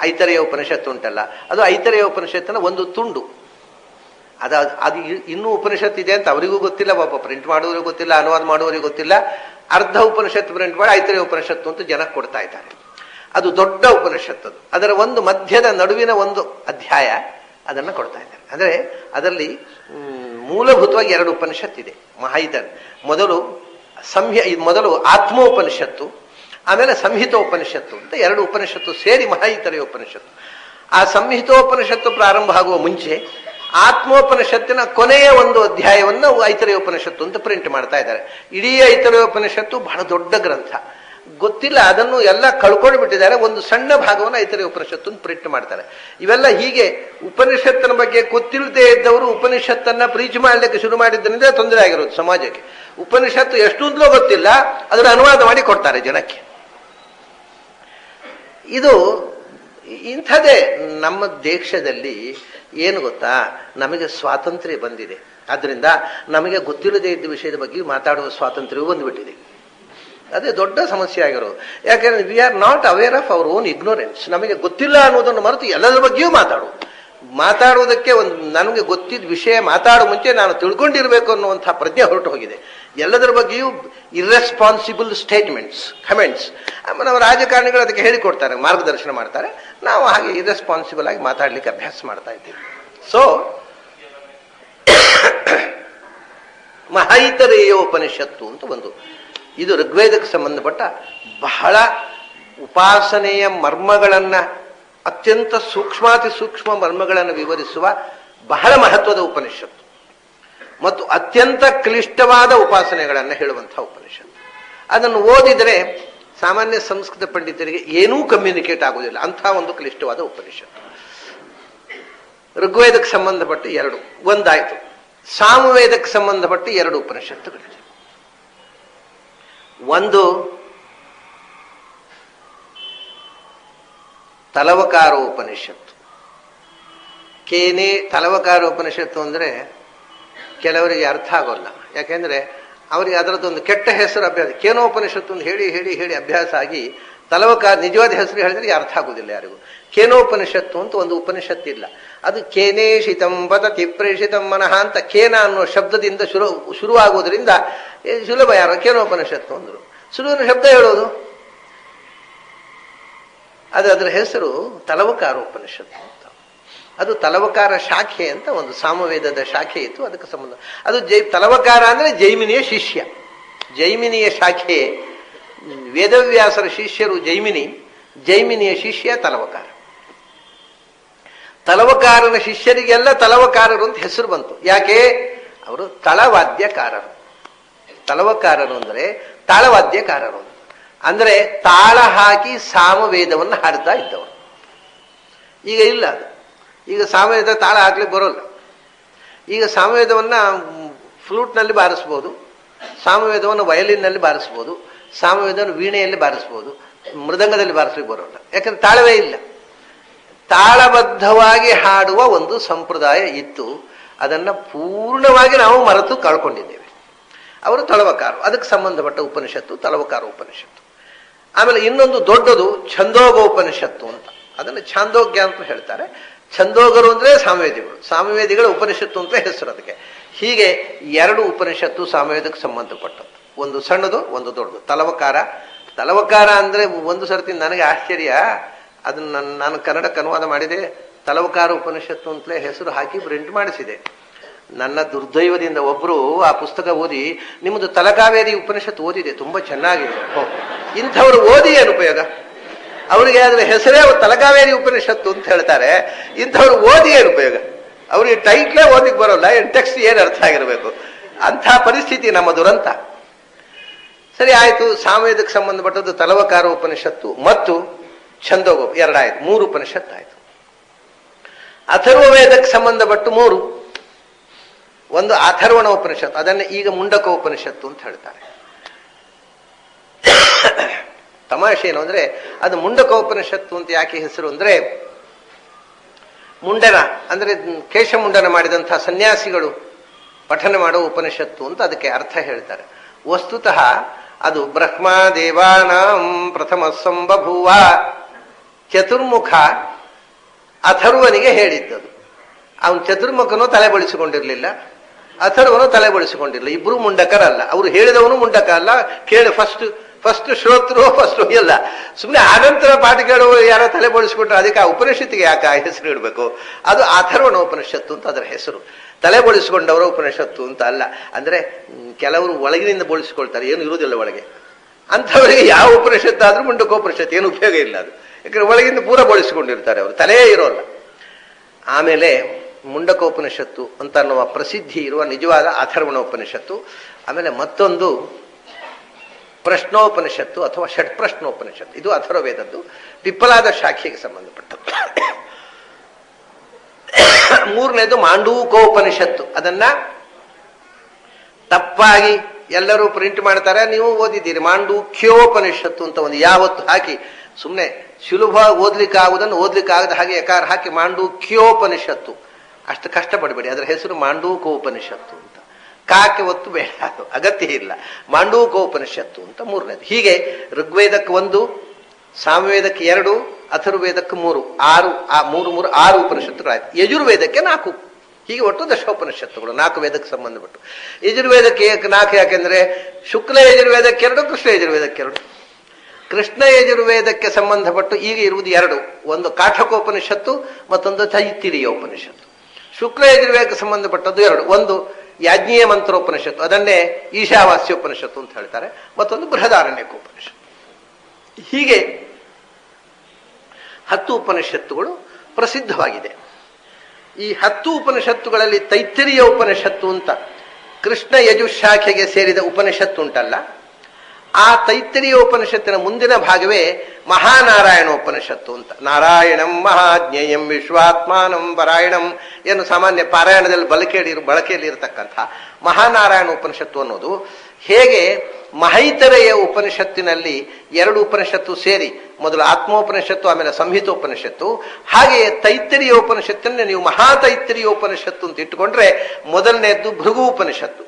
ಐತರೇಯ ಉಪನಿಷತ್ತು ಉಂಟಲ್ಲ, ಅದು ಐತರೇಯ ಉಪನಿಷತ್ತಿನ ಒಂದು ತುಂಡು. ಅದು ಇನ್ನೂ ಉಪನಿಷತ್ತು ಇದೆ ಅಂತ ಅವರಿಗೂ ಗೊತ್ತಿಲ್ಲ, ಪಾಪ ಪ್ರಿಂಟ್ ಮಾಡುವವರಿಗೂ ಗೊತ್ತಿಲ್ಲ, ಅನುವಾದ ಮಾಡುವವರಿಗೂ ಗೊತ್ತಿಲ್ಲ. ಅರ್ಧ ಉಪನಿಷತ್ತು ಪ್ರಿಂಟ್ ಮಾಡಿ ಐತರೇಯ ಉಪನಿಷತ್ತು ಅಂತ ಜನಕ್ಕೆ ಕೊಡ್ತಾ ಇದ್ದಾರೆ. ಅದು ದೊಡ್ಡ ಉಪನಿಷತ್ತು. ಅದರ ಒಂದು ಮಧ್ಯದ ನಡುವಿನ ಒಂದು ಅಧ್ಯಾಯ ಅದನ್ನು ಕೊಡ್ತಾ ಇದ್ದಾರೆ. ಅಂದರೆ ಅದರಲ್ಲಿ ಮೂಲಭೂತವಾಗಿ 2 ಉಪನಿಷತ್ತಿದೆ. ಮೊದಲು ಆತ್ಮೋಪನಿಷತ್ತು, ಆಮೇಲೆ ಸಂಹಿತೋಪನಿಷತ್ತು ಅಂತ 2 ಉಪನಿಷತ್ತು ಸೇರಿ ಮಹೈತರೇಯ ಉಪನಿಷತ್ತು. ಆ ಸಂಹಿತೋಪನಿಷತ್ತು ಪ್ರಾರಂಭ ಆಗುವ ಮುಂಚೆ ಆತ್ಮೋಪನಿಷತ್ತಿನ ಕೊನೆಯ ಒಂದು ಅಧ್ಯಾಯವನ್ನು ಐತರೇಯ ಉಪನಿಷತ್ತು ಅಂತ ಪ್ರಿಂಟ್ ಮಾಡ್ತಾ ಇದ್ದಾರೆ. ಇಡೀ ಐತರೇಯ ಉಪನಿಷತ್ತು ಬಹಳ ದೊಡ್ಡ ಗ್ರಂಥ, ಗೊತ್ತಿಲ್ಲ, ಅದನ್ನು ಎಲ್ಲ ಕಳ್ಕೊಂಡು ಬಿಟ್ಟಿದ್ದಾರೆ. ಒಂದು ಸಣ್ಣ ಭಾಗವನ್ನು ಐತರೇಯ ಉಪನಿಷತ್ತು ಪ್ರಿಂಟ್ ಮಾಡ್ತಾರೆ. ಇವೆಲ್ಲ ಹೀಗೆ ಉಪನಿಷತ್ತಿನ ಬಗ್ಗೆ ಗೊತ್ತಿಲ್ಲದೆ ಇದ್ದವರು ಉಪನಿಷತ್ತನ್ನ ಪ್ರೀಚ್ ಮಾಡಲಿಕ್ಕೆ ಶುರು ಮಾಡಿದ್ದರಿಂದ ತೊಂದರೆ ಆಗಿರೋದು ಸಮಾಜಕ್ಕೆ. ಉಪನಿಷತ್ತು ಎಷ್ಟು ಅಂತಲೂ ಗೊತ್ತಿಲ್ಲ, ಅದರ ಅನುವಾದ ಮಾಡಿ ಕೊಡ್ತಾರೆ ಜನಕ್ಕೆ. ಇದು ಇಂಥದೇ ನಮ್ಮ ದೇಶದಲ್ಲಿ. ಏನು ಗೊತ್ತಾ, ನಮಗೆ ಸ್ವಾತಂತ್ರ್ಯ ಬಂದಿದೆ, ಆದ್ದರಿಂದ ನಮಗೆ ಗೊತ್ತಿಲ್ಲದೆ ಇದ್ದ ವಿಷಯದ ಬಗ್ಗೆ ಮಾತಾಡುವ ಸ್ವಾತಂತ್ರ್ಯವೂ ಬಂದುಬಿಟ್ಟಿದೆ. ಅದೇ ದೊಡ್ಡ ಸಮಸ್ಯೆ ಆಗಿರೋದು. ಯಾಕೆಂದ್ರೆ we are not aware of our own ignorance. ನಮಗೆ ಗೊತ್ತಿಲ್ಲ ಅನ್ನೋದನ್ನು ಮರೆತು ಎಲ್ಲದರ ಬಗ್ಗೆಯೂ ಮಾತಾಡುವುದಕ್ಕೆ ನನಗೆ ಗೊತ್ತಿದ್ದ ವಿಷಯ ಮಾತಾಡುವ ಮುಂಚೆ ನಾನು ತಿಳ್ಕೊಂಡಿರ್ಬೇಕು ಅನ್ನುವಂಥ ಪ್ರಜ್ಞೆ ಹೊರಟು ಹೋಗಿದೆ. ಎಲ್ಲದರ ಬಗ್ಗೆಯೂ ಇರ್ರೆಸ್ಪಾನ್ಸಿಬಲ್ ಸ್ಟೇಟ್ಮೆಂಟ್ಸ್, ಕಮೆಂಟ್ಸ್. ನಮ್ಮ ರಾಜಕಾರಣಿಗಳು ಅದಕ್ಕೆ ಹೇಳಿಕೊಡ್ತಾರೆ, ಮಾರ್ಗದರ್ಶನ ಮಾಡ್ತಾರೆ. ನಾವು ಹಾಗೆ ಇರ್ರೆಸ್ಪಾನ್ಸಿಬಲ್ ಆಗಿ ಮಾತಾಡ್ಲಿಕ್ಕೆ ಅಭ್ಯಾಸ ಮಾಡ್ತಾ ಇದ್ದೀವಿ. ಸೊ ಮಹೈತರೇಯ ಉಪನಿಷತ್ತು ಅಂತ ಒಂದು, ಇದು ಋಗ್ವೇದಕ್ಕೆ ಸಂಬಂಧಪಟ್ಟ ಬಹಳ ಉಪಾಸನೆಯ ಮರ್ಮಗಳನ್ನ, ಅತ್ಯಂತ ಸೂಕ್ಷ್ಮಾತಿ ಸೂಕ್ಷ್ಮ ಮರ್ಮಗಳನ್ನು ವಿವರಿಸುವ ಬಹಳ ಮಹತ್ವದ ಉಪನಿಷತ್ತು ಮತ್ತು ಅತ್ಯಂತ ಕ್ಲಿಷ್ಟವಾದ ಉಪಾಸನೆಗಳನ್ನು ಹೇಳುವಂತಹ ಉಪನಿಷತ್ತು. ಅದನ್ನು ಓದಿದರೆ ಸಾಮಾನ್ಯ ಸಂಸ್ಕೃತ ಪಂಡಿತರಿಗೆ ಏನೂ ಕಮ್ಯುನಿಕೇಟ್ ಆಗುವುದಿಲ್ಲ, ಅಂಥ ಒಂದು ಕ್ಲಿಷ್ಟವಾದ ಉಪನಿಷತ್ತು. ಋಗ್ವೇದಕ್ಕೆ ಸಂಬಂಧಪಟ್ಟ 2 ಒಂದಾಯಿತು. ಸಾಮವೇದಕ್ಕೆ ಸಂಬಂಧಪಟ್ಟ 2 ಉಪನಿಷತ್ತುಗಳಿವೆ. ಒಂದು ತಲವಕಾರೋಪನಿಷತ್ತು. ತಲವಕಾರೋಪನಿಷತ್ತು ಅಂದರೆ ಕೆಲವರಿಗೆ ಅರ್ಥ ಆಗೋಲ್ಲ. ಯಾಕೆಂದ್ರೆ ಅವರಿಗೆ ಅದರದ್ದೊಂದು ಕೆಟ್ಟ ಹೆಸರು ಅಭ್ಯಾಸ. ಕೇನೋಪನಿಷತ್ತು ಅಂತ ಹೇಳಿ ಹೇಳಿ ಹೇಳಿ ಅಭ್ಯಾಸ ಆಗಿ ನಿಜವಾದ ಹೆಸರು ಹೇಳಿದ್ರೆ ಅರ್ಥ ಆಗುದಿಲ್ಲ ಯಾರಿಗೂ. ಕೇನೋಪನಿಷತ್ತು ಅಂತ ಒಂದು ಉಪನಿಷತ್ತಿಲ್ಲ. ಅದು ಕೇನೇಶಿತಂ ಪತತಿ ಪ್ರೇಷಿತಂ ಮನಃ ಅಂತ ಕೇನ ಅನ್ನುವ ಶಬ್ದದಿಂದ ಶುರುವಾಗುವುದರಿಂದ ಸುಲಭ. ಯಾರು ಕೇನೋಪನಿಷತ್ತು ಅಂದ್ರು, ಸುಲಭನ ಶಬ್ದ ಹೇಳೋದು. ಅದರ ಹೆಸರು ತಲವಕಾರೋಪನಿಷತ್ತು ಅಂತ. ಅದು ತಲವಕಾರ ಶಾಖೆ ಅಂತ ಒಂದು ಸಾಮವೇದದ ಶಾಖೆ ಇತ್ತು, ಅದಕ್ಕೆ ಸಂಬಂಧ. ಅದು ತಲವಕಾರ ಅಂದ್ರೆ ಜೈಮಿನಿಯ ಶಿಷ್ಯ, ಜೈಮಿನಿಯ ಶಾಖೆ. ವೇದವ್ಯಾಸರ ಶಿಷ್ಯರು ಜೈಮಿನಿಯ ಶಿಷ್ಯ ತಲವಕಾರ. ತಲವಕಾರನ ಶಿಷ್ಯರಿಗೆಲ್ಲ ತಲವಕಾರರು ಅಂತ ಹೆಸರು ಬಂತು. ಯಾಕೆ? ಅವರು ತಳವಾದ್ಯಕಾರರು. ತಲವಕಾರರು ಅಂದರೆ ತಾಳವಾದ್ಯಕಾರರು. ಅಂದ್ರೆ ತಾಳ ಹಾಕಿ ಸಾಮವೇದವನ್ನು ಹಾಡ್ತಾ ಇದ್ದವರು. ಈಗ ಇಲ್ಲ ಅದು. ಈಗ ಸಾಮವೇದ ತಾಳ ಹಾಕ್ಲಿಕ್ಕೆ ಬರೋಲ್ಲ. ಈಗ ಸಾಮವೇದವನ್ನ ಫ್ಲೂಟ್ನಲ್ಲಿ ಬಾರಿಸ್ಬೋದು, ಸಾಮವೇದವನ್ನು ವಯಲಿನ್ನಲ್ಲಿ ಬಾರಿಸ್ಬೋದು, ಸಾಮವೇದವನ್ನು ವೀಣೆಯಲ್ಲಿ ಬಾರಿಸ್ಬೋದು, ಮೃದಂಗದಲ್ಲಿ ಬಾರಿಸ್ಲಿಕ್ಕೆ ಬರೋಲ್ಲ. ಯಾಕಂದ್ರೆ ತಾಳವೇ ಇಲ್ಲ. ತಾಳಬದ್ಧವಾಗಿ ಹಾಡುವ ಒಂದು ಸಂಪ್ರದಾಯ ಇತ್ತು, ಅದನ್ನು ಪೂರ್ಣವಾಗಿ ನಾವು ಮರೆತು ಕಳ್ಕೊಂಡಿದ್ದೇವೆ. ಅವರು ತಳವಕಾರು. ಅದಕ್ಕೆ ಸಂಬಂಧಪಟ್ಟ ಉಪನಿಷತ್ತು ತಳವಕಾರ ಉಪನಿಷತ್ತು. ಆಮೇಲೆ ಇನ್ನೊಂದು ದೊಡ್ಡದು ಛಂದೋಗೋಪನಿಷತ್ತು ಅಂತ, ಅದನ್ನು ಛಾಂದೋಗ್ಯ ಅಂತ ಹೇಳ್ತಾರೆ. ಛಂದೋಗರು ಅಂದ್ರೆ ಸಾಮವೇದಿಗಳು, ಸಾಮವೇದಿಗಳ ಉಪನಿಷತ್ತು ಅಂತ ಹೆಸರು ಅದಕ್ಕೆ. ಹೀಗೆ 2 ಉಪನಿಷತ್ತು ಸಾಮವೇದಕ್ಕೆ ಸಂಬಂಧಪಟ್ಟದ್ದು. ಒಂದು ಸಣ್ಣದು, ಒಂದು ದೊಡ್ಡದು. ತಲವಕಾರ ಅಂದ್ರೆ ಒಂದು ಸರ್ತಿ ನನಗೆ ಆಶ್ಚರ್ಯ. ಅದನ್ನ ನಾನು ಕನ್ನಡಕ್ಕೆ ಅನುವಾದ ಮಾಡಿದೆ. ತಲವಕಾರ ಉಪನಿಷತ್ತು ಅಂತಲೇ ಹೆಸರು ಹಾಕಿ ಪ್ರಿಂಟ್ ಮಾಡಿಸಿದೆ. ನನ್ನ ದುರ್ದೈವದಿಂದ ಒಬ್ರು ಆ ಪುಸ್ತಕ ಓದಿ ನಿಮ್ಮದು ತಲಕಾವೇರಿ ಉಪನಿಷತ್ತು ಓದಿದೆ, ತುಂಬಾ ಚೆನ್ನಾಗಿದೆ. ಇಂಥವ್ರು ಓದಿ ಏನು ಉಪಯೋಗ? ಅವರಿಗೆ ಅದ್ರ ಹೆಸರೇ ತಲಕಾವೇರಿ ಉಪನಿಷತ್ತು ಅಂತ ಹೇಳ್ತಾರೆ. ಇಂಥವ್ರು ಓದಿ ಏನು ಉಪಯೋಗ? ಅವ್ರಿಗೆ ಟೈಟ್ಲೇ ಓದಿಕ್ ಬರೋಲ್ಲ, ಟೆಕ್ಸ್ಟ್ ಏನು ಅರ್ಥ ಆಗಿರ್ಬೇಕು. ಅಂಥ ಪರಿಸ್ಥಿತಿ ನಮ್ಮ ದುರಂತ. ಸರಿ ಆಯ್ತು, ಸಾಮವೇದಕ್ಕೆ ಸಂಬಂಧಪಟ್ಟದ್ದು ತಲವಕಾರ ಉಪನಿಷತ್ತು ಮತ್ತು ಛಂದೋಗ ಎರಡಾಯ್ತು, 3 ಉಪನಿಷತ್ತು ಆಯ್ತು. ಅಥರ್ವ ವೇದಕ್ಕೆ ಸಂಬಂಧಪಟ್ಟು 3. ಒಂದು ಅಥರ್ವಣ ಉಪನಿಷತ್ತು, ಅದನ್ನೇ ಈಗ ಮುಂಡಕ ಉಪನಿಷತ್ತು ಅಂತ ಹೇಳ್ತಾರೆ. ತಮಾಷೆ ಏನು ಅಂದ್ರೆ ಅದು ಮುಂಡಕ ಉಪನಿಷತ್ತು ಅಂತ ಯಾಕೆ ಹೆಸರು ಅಂದ್ರೆ, ಮುಂಡನ ಅಂದ್ರೆ ಕೇಶಮುಂಡನ ಮಾಡಿದಂತಹ ಸನ್ಯಾಸಿಗಳು ಪಠನ ಮಾಡುವ ಉಪನಿಷತ್ತು ಅಂತ ಅದಕ್ಕೆ ಅರ್ಥ ಹೇಳ್ತಾರೆ. ವಸ್ತುತಃ ಅದು ಬ್ರಹ್ಮ ದೇವಾನಾಂ ಪ್ರಥಮ ಸಂಬಭೂವ ಚತುರ್ಮುಖ ಅಥರ್ವನಿಗೆ ಹೇಳಿದ್ದದು. ಅವನು ಚತುರ್ಮುಖನೂ ತಲೆ ಬಳಸಿಕೊಂಡಿರ್ಲಿಲ್ಲ, ಅಥರ್ವನು ತಲೆ ಬಳಸಿಕೊಂಡಿರಲಿಲ್ಲ. ಇಬ್ರು ಮುಂಡಕರಲ್ಲ. ಅವರು ಹೇಳಿದವನು ಮುಂಡಕ ಅಲ್ಲ, ಕೇಳಿ ಫಸ್ಟ್ ಶ್ರೋತೃ ಫಸ್ಟ್ ಇಲ್ಲ. ಸುಮ್ಮನೆ ಆನಂತರ ಪಾಠ ಕೇಳುವ ಯಾರೋ ತಲೆ ಬಳಸಿಕೊಂಡ್ರೆ ಅದಕ್ಕೆ ಆ ಉಪನಿಷತ್ತಿಗೆ ಯಾಕೆ ಆ ಹೆಸರು ಇಡಬೇಕು? ಅದು ಅಥರ್ವಣ ಉಪನಿಷತ್ತು ಅಂತ ಅದರ ಹೆಸರು. ತಲೆ ಬಳಸಿಕೊಂಡವರ ಉಪನಿಷತ್ತು ಅಂತ ಅಲ್ಲ. ಅಂದ್ರೆ ಕೆಲವರು ಒಳಗಿನಿಂದ ಬಳಸಿಕೊಳ್ತಾರೆ, ಏನು ಇರುವುದಿಲ್ಲ ಒಳಗೆ. ಅಂಥವರಿಗೆ ಯಾವ ಉಪನಿಷತ್ತಾದ್ರೂ ಮುಂಡಕೋಪನಿಷತ್ತು ಏನು ಉಪಯೋಗ ಇಲ್ಲ. ಅದು ಯಾಕಂದ್ರೆ ಒಳಗಿಂದ ಪೂರ ಬಳಸಿಕೊಂಡಿರ್ತಾರೆ, ಅವರು ತಲೆಯೇ ಇರೋಲ್ಲ. ಆಮೇಲೆ ಮುಂಡಕೋಪನಿಷತ್ತು ಅಂತ ಅನ್ನುವ ಪ್ರಸಿದ್ಧಿ ಇರುವ ನಿಜವಾದ ಅಥರ್ವಣ ಉಪನಿಷತ್ತು. ಆಮೇಲೆ ಮತ್ತೊಂದು ಪ್ರಶ್ನೋಪನಿಷತ್ತು ಅಥವಾ ಷಟ್ಪ್ರಶ್ನೋಪನಿಷತ್ತು, ಇದು ಅಥರ್ವವೇದದ್ದು, ಪಿಪ್ಪಲಾದ ಶಾಖೆಗೆ ಸಂಬಂಧಪಟ್ಟದ್ದು. 3ನೇದು ಮಾಂಡೂಕೋಪನಿಷತ್ತು. ಅದನ್ನ ತಪ್ಪಾಗಿ ಎಲ್ಲರೂ ಪ್ರಿಂಟ್ ಮಾಡ್ತಾರೆ, ನೀವು ಓದಿದ್ದೀರಿ. ಮಾಂಡೂಕ್ಯೋಪನಿಷತ್ತು ಅಂತ ಒಂದು ಯಾವತ್ತು ಹಾಕಿ ಸುಮ್ಮನೆ ಸುಲಭ ಓದ್ಲಿಕ್ಕಾಗುವುದನ್ನು ಓದ್ಲಿಕ್ಕಾಗದ ಹಾಗೆ ಯಕಾರ ಹಾಕಿ ಮಾಂಡೂಕ್ಯೋಪನಿಷತ್ತು. ಅಷ್ಟು ಕಷ್ಟಪಡಬೇಡಿ, ಅದರ ಹೆಸರು ಮಾಂಡೂಕೋಪನಿಷತ್ತು ಅಂತ. ಕಾಕೆ ಒತ್ತು ಬೇಡ, ಅದು ಅಗತ್ಯ ಇಲ್ಲ. ಮಾಂಡೂಕೋಪನಿಷತ್ತು ಅಂತ 3ನೇದು. ಹೀಗೆ ಋಗ್ವೇದಕ್ಕೆ 1, ಸಾಮವೇದಕ್ಕೆ 2, ಅಥರ್ವೇದಕ್ಕೆ 3, 6, 6 ಉಪನಿಷತ್ತುಗಳಾಯ್ತು. ಯಜುರ್ವೇದಕ್ಕೆ 4. ಹೀಗೆ ಒಟ್ಟು ದಶೋಪನಿಷತ್ತುಗಳು 4 ವೇದಕ್ಕೆ ಸಂಬಂಧಪಟ್ಟು. ಯಜುರ್ವೇದಕ್ಕೆ 4 ಯಾಕೆಂದ್ರೆ ಶುಕ್ಲ ಯಜುರ್ವೇದಕ್ಕೆ 2, ಕೃಷ್ಣ ಯಜುರ್ವೇದಕ್ಕೆ 2. ಕೃಷ್ಣ ಯಜುರ್ವೇದಕ್ಕೆ ಸಂಬಂಧಪಟ್ಟು ಈಗ ಇರುವುದು 2, ಒಂದು ಕಾಠಕೋಪನಿಷತ್ತು, ಮತ್ತೊಂದು ತೈತ್ತಿರೀಯ ಉಪನಿಷತ್ತು. ಶುಕ್ಲ ಯಜುರ್ವೇದಕ್ಕೆ ಸಂಬಂಧಪಟ್ಟದ್ದು 2, ಒಂದು ಯಾಜ್ಞೀಯ ಮಂತ್ರೋಪನಿಷತ್ತು, ಅದನ್ನೇ ಈಶಾವಾಸ್ಯೋಪನಿಷತ್ತು ಅಂತ ಹೇಳ್ತಾರೆ, ಮತ್ತೊಂದು ಬೃಹದಾರಣ್ಯಕೋಪನಿಷತ್ತು. ಹೀಗೆ 10 ಉಪನಿಷತ್ತುಗಳು ಪ್ರಸಿದ್ಧವಾಗಿದೆ. ಈ 10 ಉಪನಿಷತ್ತುಗಳಲ್ಲಿ ತೈತ್ತಿರೀಯ ಉಪನಿಷತ್ತು ಅಂತ ಕೃಷ್ಣ ಯಜುಶಾಖೆಗೆ ಸೇರಿದ ಉಪನಿಷತ್ತು ಉಂಟಲ್ಲ, ಆ ತೈತ್ತಿರೀಯ ಉಪನಿಷತ್ತಿನ ಮುಂದಿನ ಭಾಗವೇ ಮಹಾನಾರಾಯಣ ಉಪನಿಷತ್ತು ಅಂತ. ನಾರಾಯಣಂ ಮಹಾಜ್ಞೇಯಂ ವಿಶ್ವಾತ್ಮಾನಂ ಪರಾಯಣಂ ಏನು ಸಾಮಾನ್ಯ ಪಾರಾಯಣದಲ್ಲಿ ಬಳಕೆಯಲ್ಲಿ ಇರತಕ್ಕಂಥ ಮಹಾನಾರಾಯಣ ಉಪನಿಷತ್ತು ಅನ್ನೋದು ಹೇಗೆ ಮಹೈತರೆಯ ಉಪನಿಷತ್ತಿನಲ್ಲಿ 2 ಉಪನಿಷತ್ತು ಸೇರಿ ಮೊದಲು ಆತ್ಮೋಪನಿಷತ್ತು ಆಮೇಲೆ ಸಂಹಿತೋಪನಿಷತ್ತು, ಹಾಗೆಯೇ ತೈತ್ತಿರೀಯ ಉಪನಿಷತ್ತನ್ನೇ ನೀವು ಮಹಾತೈತ್ತಿರೀಯ ಉಪನಿಷತ್ತು ಅಂತ ಇಟ್ಟುಕೊಂಡ್ರೆ ಮೊದಲನೆಯದ್ದು ಭೃಗು ಉಪನಿಷತ್ತು,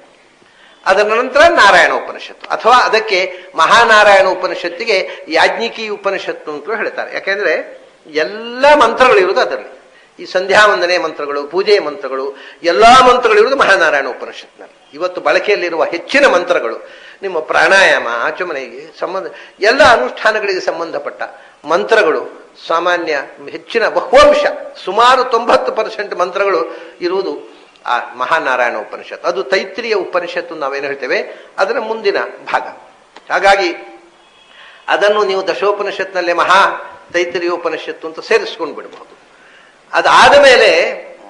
ಅದರ ನಂತರ ನಾರಾಯಣ ಉಪನಿಷತ್ತು, ಅಥವಾ ಅದಕ್ಕೆ ಮಹಾನಾರಾಯಣ ಉಪನಿಷತ್ತಿಗೆ ಯಾಜ್ಞಿಕಿ ಉಪನಿಷತ್ತು ಅಂತ ಹೇಳ್ತಾರೆ. ಯಾಕೆಂದ್ರೆ ಎಲ್ಲ ಮಂತ್ರಗಳಿರುವುದು ಅದರಲ್ಲಿ. ಈ ಸಂಧ್ಯಾ ವಂದನೆ ಮಂತ್ರಗಳು, ಪೂಜೆಯ ಮಂತ್ರಗಳು, ಎಲ್ಲಾ ಮಂತ್ರಗಳಿರುವುದು ಮಹಾನಾರಾಯಣ ಉಪನಿಷತ್ನಲ್ಲಿ. ಇವತ್ತು ಬಳಕೆಯಲ್ಲಿರುವ ಹೆಚ್ಚಿನ ಮಂತ್ರಗಳು ನಿಮ್ಮ ಪ್ರಾಣಾಯಾಮ ಆಚಮನೆಗೆ ಸಂಬಂಧ ಎಲ್ಲ ಅನುಷ್ಠಾನಗಳಿಗೆ ಸಂಬಂಧಪಟ್ಟ ಮಂತ್ರಗಳು ಸಾಮಾನ್ಯ ಹೆಚ್ಚಿನ ಬಹುವಂಶ ಸುಮಾರು 90% ಮಂತ್ರಗಳು ಇರುವುದು ಆ ಮಹಾನಾರಾಯಣ ಉಪನಿಷತ್ತು. ಅದು ತೈತ್ರಿಯ ಉಪನಿಷತ್ತು ನಾವೇನು ಹೇಳ್ತೇವೆ, ಅದರ ಮುಂದಿನ ಭಾಗ. ಹಾಗಾಗಿ ಅದನ್ನು ನೀವು ದಶೋಪನಿಷತ್ನಲ್ಲೇ ಮಹಾ ತೈತ್ರಿಯ ಉಪನಿಷತ್ತು ಅಂತ ಸೇರಿಸ್ಕೊಂಡು ಬಿಡಬಹುದು. ಅದಾದ ಮೇಲೆ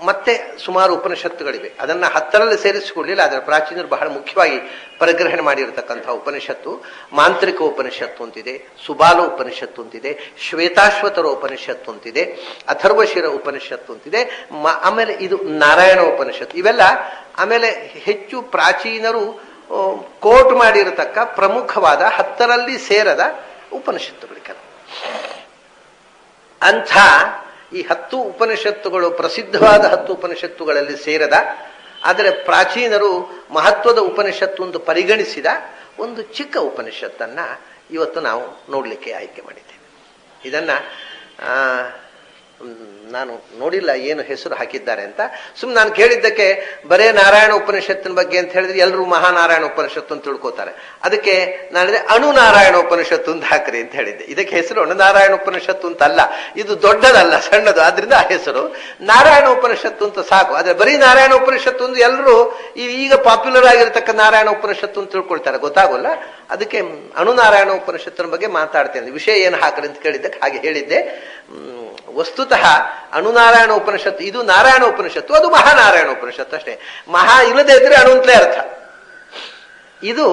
ಮತ್ತೆ ಸುಮಾರು ಉಪನಿಷತ್ತುಗಳಿವೆ, ಅದನ್ನ 10ರಲ್ಲಿ ಸೇರಿಸಿಕೊಳ್ಳಿಲ್ಲ. ಅದರ ಪ್ರಾಚೀನರು ಬಹಳ ಮುಖ್ಯವಾಗಿ ಪರಿಗ್ರಹಣೆ ಮಾಡಿರತಕ್ಕಂಥ ಉಪನಿಷತ್ತು ಮಾಂತ್ರಿಕ ಉಪನಿಷತ್ತು ಅಂತಿದೆ, ಸುಬಾಲ ಉಪನಿಷತ್ತು ಅಂತಿದೆ, ಶ್ವೇತಾಶ್ವತರ ಉಪನಿಷತ್ತು ಅಂತಿದೆ, ಅಥರ್ವಶಿರ ಉಪನಿಷತ್ತು ಅಂತಿದೆ, ಆಮೇಲೆ ಇದು ನಾರಾಯಣ ಉಪನಿಷತ್ತು. ಇವೆಲ್ಲ ಆಮೇಲೆ ಹೆಚ್ಚು ಪ್ರಾಚೀನರು ಕೋಟ್ ಮಾಡಿರತಕ್ಕ ಪ್ರಮುಖವಾದ 10ರಲ್ಲಿ ಸೇರದ ಉಪನಿಷತ್ತುಗಳು ಕೆಲವು. ಅಂಥ ಈ 10 ಉಪನಿಷತ್ತುಗಳು ಪ್ರಸಿದ್ಧವಾದ 10 ಉಪನಿಷತ್ತುಗಳಲ್ಲಿ ಸೇರದ, ಆದರೆ ಪ್ರಾಚೀನರು ಮಹತ್ವದ ಉಪನಿಷತ್ತು ಎಂದು ಪರಿಗಣಿಸಿದ ಒಂದು ಚಿಕ್ಕ ಉಪನಿಷತ್ತನ್ನ ಇವತ್ತು ನಾವು ನೋಡಲಿಕ್ಕೆ ಆಯ್ಕೆ ಮಾಡಿದ್ದೇವೆ. ಇದನ್ನ ನಾನು ನೋಡಿಲ್ಲ ಏನು ಹೆಸರು ಹಾಕಿದ್ದಾರೆ ಅಂತ. ನಾನು ಕೇಳಿದ್ದಕ್ಕೆ ಬರೇ ನಾರಾಯಣ ಉಪನಿಷತ್ತಿನ ಬಗ್ಗೆ ಅಂತ ಹೇಳಿದ್ರೆ ಎಲ್ಲರೂ ಮಹಾನಾರಾಯಣ ಉಪನಿಷತ್ತು ಅಂತ ತಿಳ್ಕೊತಾರೆ. ಅದಕ್ಕೆ ನಾನು ಹೇಳಿದೆ ಅಣುನಾರಾಯಣ ಉಪನಿಷತ್ತು ಅಂತ ಹಾಕ್ರಿ ಅಂತ ಹೇಳಿದ್ದೆ. ಇದಕ್ಕೆ ಹೆಸರು ಅಣುನಾರಾಯಣ ಉಪನಿಷತ್ತು ಅಂತ ಅಲ್ಲ, ಇದು ದೊಡ್ಡದಲ್ಲ, ಸಣ್ಣದು, ಆದ್ರಿಂದ ಆ ಹೆಸರು ನಾರಾಯಣ ಉಪನಿಷತ್ತು ಅಂತ ಸಾಕು. ಆದ್ರೆ ಬರೀ ನಾರಾಯಣ ಉಪನಿಷತ್ತು ಅಂತ ಎಲ್ಲರೂ ಈಗ ಪಾಪ್ಯುಲರ್ ಆಗಿರತಕ್ಕ ನಾರಾಯಣ ಉಪನಿಷತ್ತು ಅಂತ ತಿಳ್ಕೊಳ್ತಾರೆ, ಗೊತ್ತಾಗೋಲ್ಲ. ಅದಕ್ಕೆ ಅಣುನಾರಾಯಣ ಉಪನಿಷತ್ತಿನ ಬಗ್ಗೆ ಮಾತಾಡ್ತೇನೆ. ವಿಷಯ ಏನು ಹಾಕ್ರಿ ಅಂತ ಕೇಳಿದ್ದಕ್ಕೆ ಹಾಗೆ ಹೇಳಿದ್ದೆ. ವಸ್ತುತಃ ಅಣುನಾರಾಯಣ ಉಪನಿಷತ್ತು ಇದು ನಾರಾಯಣ ಉಪನಿಷತ್ತು, ಅದು ಮಹಾನಾರಾಯಣ ಉಪನಿಷತ್ತು ಅಷ್ಟೇ. ಮಹಾ ಇಲ್ಲದೆ ಇದ್ರೆ ಅಣು ಅಂತಲೇ ಅರ್ಥ. ಇದು